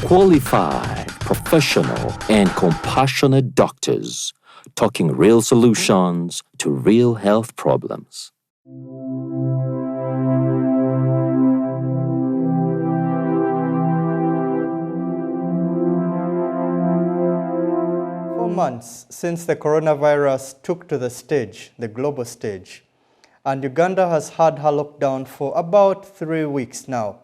Qualified, professional, and compassionate doctors talking real solutions to real health problems. 4 months since the coronavirus took to the stage, the global stage, and Uganda has had her lockdown for about 3 weeks now.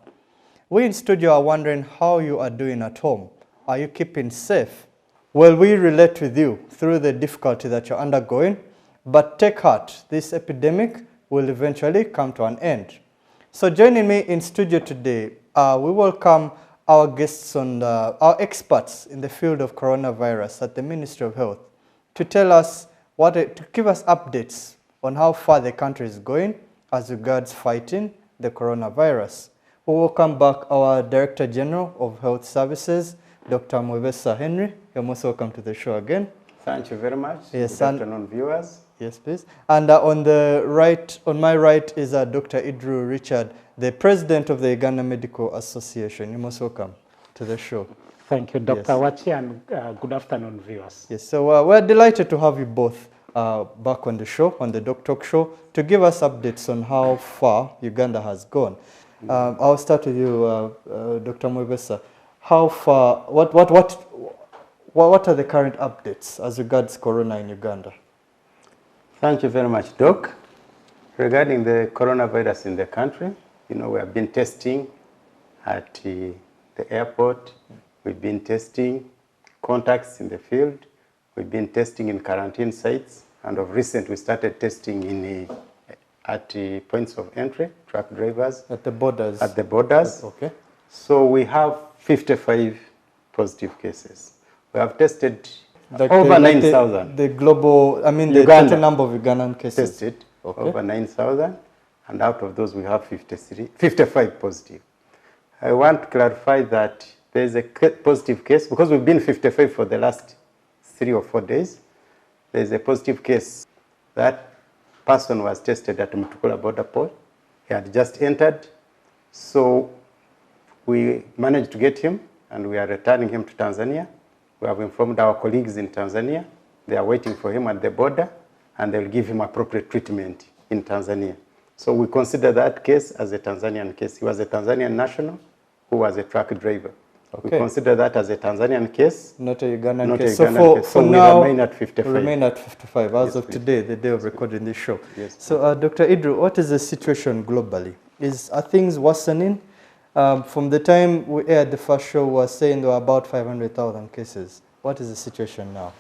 We in studio are wondering how you are doing at home. Are you keeping safe? Well, we relate with you through the difficulty that you're undergoing, but take heart, this epidemic will eventually come to an end. So joining me in studio today, we welcome our guests and our experts in the field of coronavirus at the Ministry of Health to tell us to give us updates on how far the country is going as regards fighting the coronavirus. We welcome back our Director General of Health Services, Dr. Mwebesa Henry. You're most welcome to the show again. Thank you very much. Yes, good afternoon, viewers. Yes, please. And on my right is Dr. Idru Richard, the President of the Uganda Medical Association. You're most welcome to the show. Thank you, Dr. Wachi, and good afternoon, viewers. Yes, so we're delighted to have you both back on the show, on the Doctalk show, to give us updates on how far Uganda has gone. I'll start with you, Dr. Mwebesa. How far, what are the current updates as regards corona in Uganda? Thank you very much, Doc. Regarding the coronavirus in the country, we have been testing at the airport. We've been testing contacts in the field. We've been testing in quarantine sites. And of recent, we started testing at the points of entry, truck drivers. At the borders? At the borders. Okay. So we have 55 positive cases. We have tested Like over 9,000. The global, I mean, Uganda, the total number of Ugandan cases. Tested okay. Over 9,000, and out of those we have 55 positive. I want to clarify that there is a positive case, because we've been 55 for the last 3 or 4 days. There is a positive case. That person was tested at Mutukula border post. He had just entered. So we managed to get him, and we are returning him to Tanzania. We have informed our colleagues in Tanzania. They are waiting for him at the border, and they will give him appropriate treatment in Tanzania. So we consider that case as a Tanzanian case. He was a Tanzanian national who was a truck driver. Okay. We consider that as a Tanzanian case. Not a Ugandan case. So for now, we remain at 55. Remain at 55 as yes, of please. today, the day of recording this show. Yes. So Dr. Idru, what is the situation globally? Are things worsening? From the time we aired the first show, we were saying there were about 500,000 cases. What is the situation now?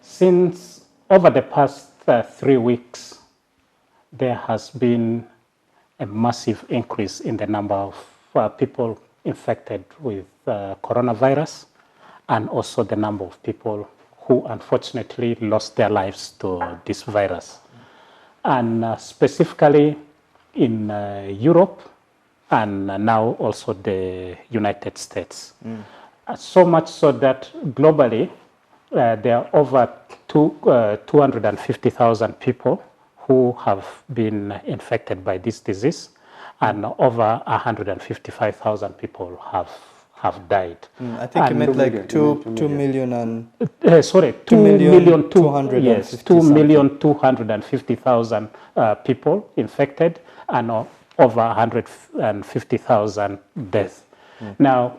Since over the past 3 weeks, there has been a massive increase in the number of people infected with coronavirus, and also the number of people who unfortunately lost their lives to this virus. And specifically in Europe, and now also the United States. So much so that globally, there are over 250,000 people who have been infected by this disease, and over 155,000 people have died. I think you meant like 2 million and... sorry, 2,250,000 people infected, and over 150,000 deaths. Now,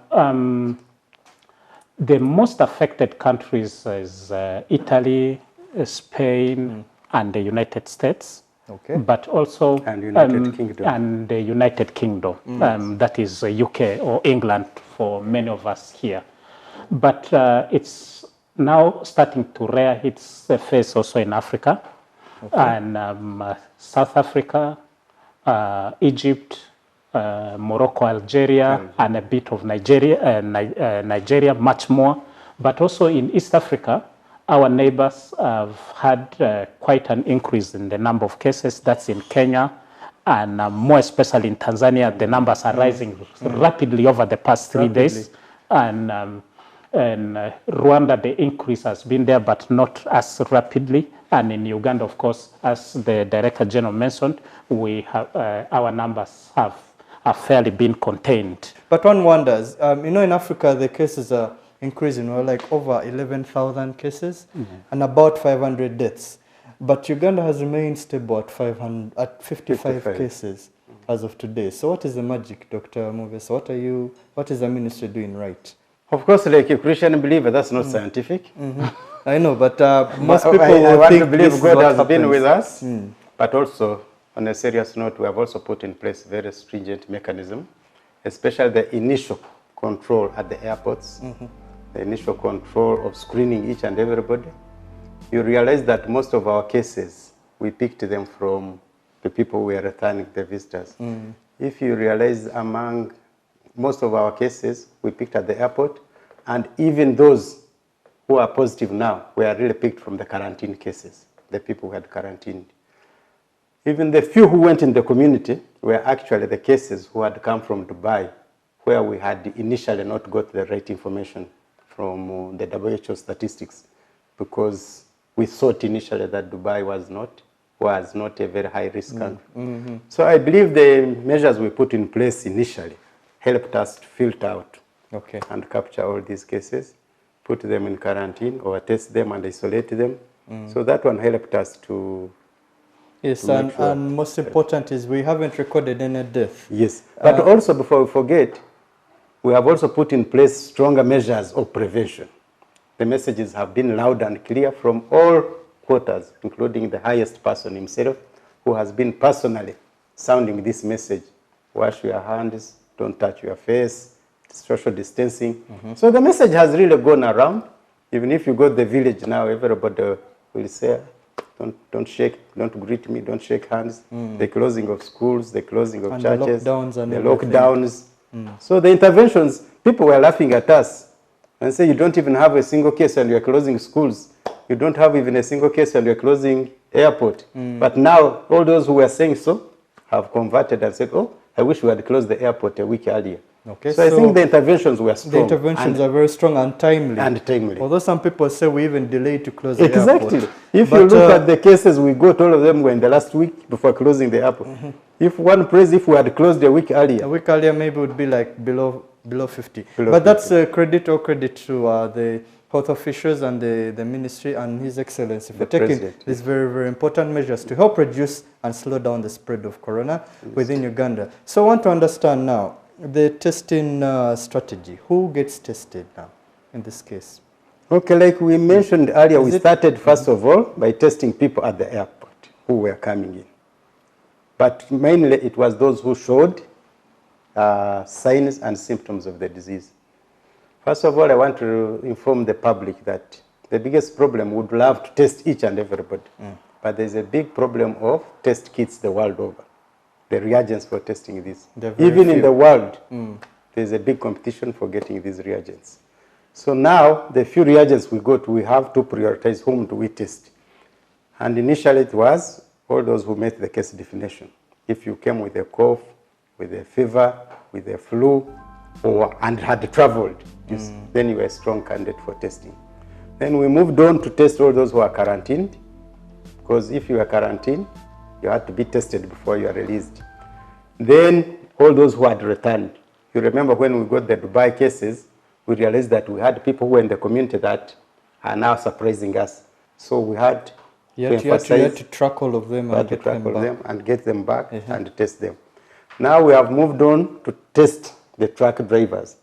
the most affected countries is Italy, Spain, and the United States. Okay. But also and United Kingdom. And the United Kingdom. That is UK or England for many of us here. But it's now starting to rear its face also in Africa, okay. And South Africa, Egypt, Morocco, Algeria, and a bit of Nigeria, much more. But also in East Africa, our neighbors have had quite an increase in the number of cases. That's in Kenya, and more especially in Tanzania. The numbers are rising rapidly over the past 3 days. And Rwanda, the increase has been there, but not as rapidly. And in Uganda, of course, as the Director General mentioned, we have our numbers have have fairly been contained. But one wonders, you know, in Africa, the cases are increasing. We're like over 11,000 cases and about 500 deaths. But Uganda has remained stable at 55 cases as of today. So what is the magic, Dr. Moves? What is the ministry doing right? Of course, like a Christian believer, that's not scientific. I know, but most people I will want think to believe this God is what has been happens. with us. But also, on a serious note, we have also put in place very stringent mechanism, especially the initial control at the airports, the initial control of screening each and everybody. You realize that most of our cases, we picked them from the people who were returning, the visitors. If you realize among most of our cases, we picked at the airport, and even those who are positive now were really picked from the quarantine cases, the people who had quarantined. Even the few who went in the community were actually the cases who had come from Dubai, where we had initially not got the right information from the WHO statistics, because we thought initially that Dubai was not a very high-risk country. So I believe the measures we put in place initially helped us to filter out and capture all these cases, put them in quarantine, or test them and isolate them. So that one helped us to... Yes, and most important is we haven't recorded any death. Yes, but also before we forget, we have also put in place stronger measures of prevention. The messages have been loud and clear from all quarters, including the highest person himself, who has been personally sounding this message. Wash your hands, don't touch your face, social distancing. So the message has really gone around. Even if you go to the village now, everybody will say, don't shake, don't greet me, don't shake hands. The closing of schools, the closing of churches, the lockdowns and the everything. lockdowns. So the interventions, people were laughing at us and say, you don't even have a single case and you're closing schools. You don't have even a single case and you're closing airport. But now, all those who were saying so have converted and said, oh, I wish we had closed the airport a week earlier. Okay, so I think the interventions were strong. The interventions are very strong and timely. And timely. Although some people say we even delayed to close the Exactly. airport. If you look at the cases we got, all of them were in the last week before closing the airport. If one prays, if we had closed a week earlier. A week earlier maybe would be like below 50. Below but 50. That's credit to the health officials and the ministry and His Excellency for taking these very, very important measures to help reduce and slow down the spread of corona within Uganda. So I want to understand now, the testing strategy. Who gets tested now in this case? Okay, like we mentioned earlier, we started first of all by testing people at the airport who were coming in. But mainly it was those who showed signs and symptoms of the disease. First of all, I want to inform the public that the biggest problem, would love to test each and everybody. But there's a big problem of test kits the world over. The reagents for testing this. Even in the world, there's a big competition for getting these reagents. So now, the few reagents we got, we have to prioritize whom do we test. And initially it was all those who met the case definition. If you came with a cough, with a fever, with a flu, and had traveled, then you were a strong candidate for testing. Then we moved on to test all those who are quarantined, because if you are quarantined, you had to be tested before you are released. Then all those who had returned. You remember when we got the Dubai cases, we realized that we had people who were in the community that are now surprising us. So we had you had to track all of them and get them back and test them. Now we have moved on to test the truck drivers,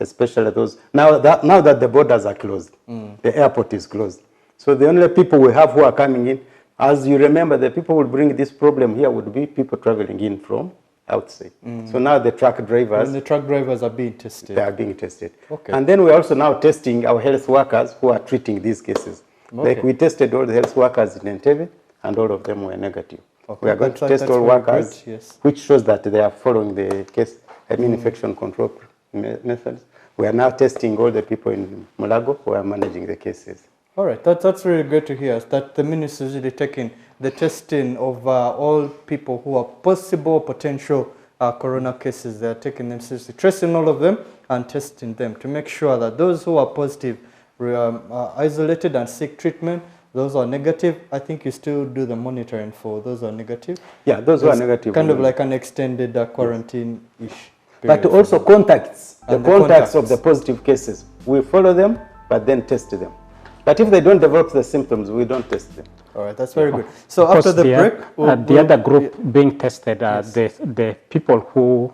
especially those. Now that the borders are closed, the airport is closed. So the only people we have who are coming in, as you remember, the people who will bring this problem here would be people traveling in from outside. So now the truck drivers... And the truck drivers are being tested. They are being tested. Okay. And then we're also now testing our health workers who are treating these cases. Okay. Like we tested all the health workers in Entebbe, and all of them were negative. Okay. We are going to test all workers, yes, which shows that they are following the infection control methods. We are now testing all the people in Mulago who are managing the cases. All right, that's really great to hear, that the ministry is really taking the testing of all people who are possible potential corona cases. They are taking them seriously, tracing all of them and testing them to make sure that those who are positive are isolated and seek treatment, Those are negative. I think you still do the monitoring for those who are negative. Yeah, those who are negative. Kind of like an extended quarantine-ish But period also for them. contacts, the And the contacts of contacts. the positive cases. We follow them, but then test them. But if they don't develop the symptoms, we don't test them. All right, that's very good. So Because after the break, the other group being tested are the people who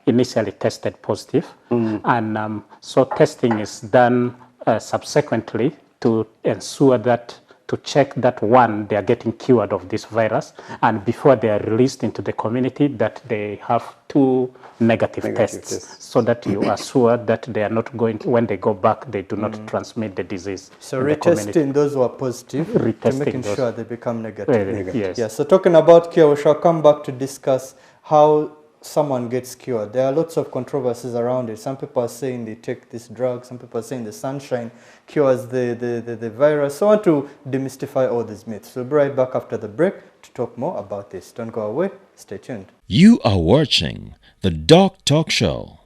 initially tested positive, and so testing is done subsequently to ensure that, to check that one, they are getting cured of this virus, and before they are released into the community, that they have two negative tests, so that you are sure that they are not going to, when they go back, they do not transmit the disease. so in the community. retesting those who are positive to Retesting making those. sure they become negative. Yes. Yeah, so talking about cure, we shall come back to discuss how someone gets cured. There are lots of controversies around it. Some people are saying they take this drug. Some people are saying the sunshine cures the virus. So I want to demystify all these myths. We'll be right back after the break to talk more about this. Don't go away. Stay tuned. You are watching the Doctalk Show.